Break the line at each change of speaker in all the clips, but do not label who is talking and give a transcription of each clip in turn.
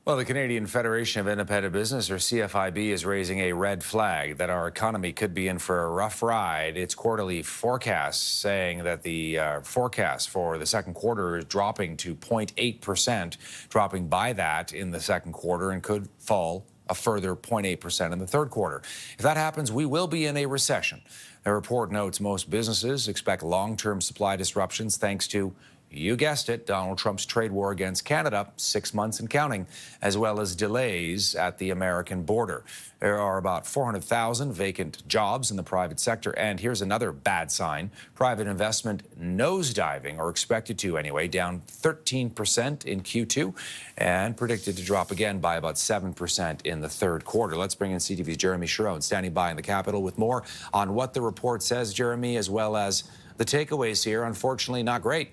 Well, the Canadian Federation of Independent Business, or CFIB, is raising a red flag that our economy could be in for a rough ride. Its quarterly forecast saying that the forecast for the second quarter is dropping to 0.8%, dropping by that in the second quarter, and could fall a further 0.8% in the third quarter. If that happens, we will be in a recession. The report notes most businesses expect long-term supply disruptions thanks to, you guessed it, Donald Trump's trade war against Canada, 6 months and counting, as well as delays at the American border. There are about 400,000 vacant jobs in the private sector. And here's another bad sign. Private investment nosediving, or expected to anyway, down 13% in Q2 and predicted to drop again by about 7% in the third quarter. Let's bring in CTV's Jeremy Sharon, standing by in the Capitol with more on what the report says, Jeremy, as well as the takeaways here. Unfortunately, not great.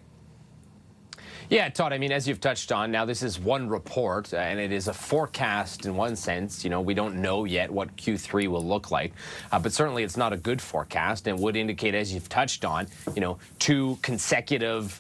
Yeah, Todd, I mean, as you've touched on, now this is one report, and it is a forecast in one sense. You know, we don't know yet what Q3 will look like, but certainly it's not a good forecast and would indicate, as you've touched on, you know, two consecutive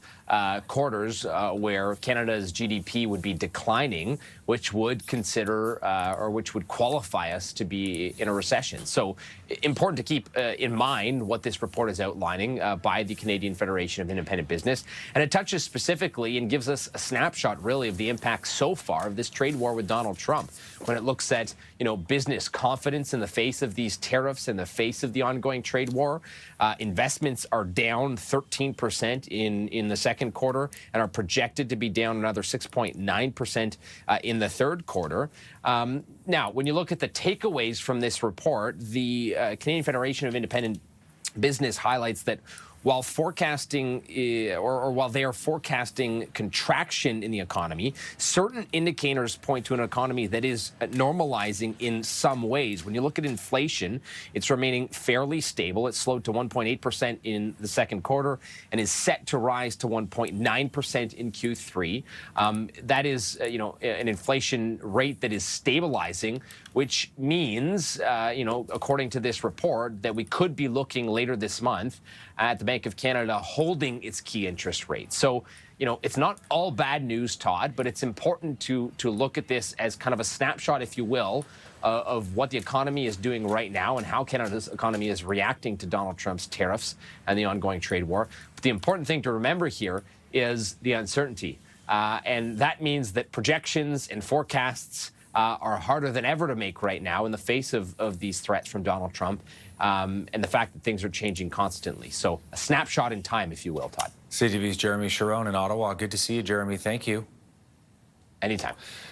quarters where Canada's GDP would be declining, which would consider or which would qualify us to be in a recession. So important to keep in mind what this report is outlining by the Canadian Federation of Independent Business. And it touches specifically and gives us a snapshot really of the impact so far of this trade war with Donald Trump, when it looks at, you know, business confidence in the face of these tariffs, in the face of the ongoing trade war. Investments are down 13% in the second quarter and are projected to be down another 6.9% in the third quarter. Now, when you look at the takeaways from this report, the Canadian Federation of Independent Business highlights that while forecasting or while they are forecasting contraction in the economy, certain indicators point to an economy that is normalizing in some ways. When you look at inflation, it's remaining fairly stable. It slowed to 1.8% in the second quarter and is set to rise to 1.9% in Q3. That is, you know, an inflation rate that is stabilizing, which means, you know, according to this report, that we could be looking later this month at the Bank of Canada holding its key interest rate. So, you know, it's not all bad news, Todd, but it's important to look at this as kind of a snapshot, if you will, of what the economy is doing right now and how Canada's economy is reacting to Donald Trump's tariffs and the ongoing trade war. But the important thing to remember here is the uncertainty. And that means that projections and forecasts are harder than ever to make right now in the face of these threats from Donald Trump and the fact that things are changing constantly. So a snapshot in time, if you will, Todd.
CTV's Jeremy Sharon in Ottawa. Good to see you, Jeremy. Thank you.
Anytime.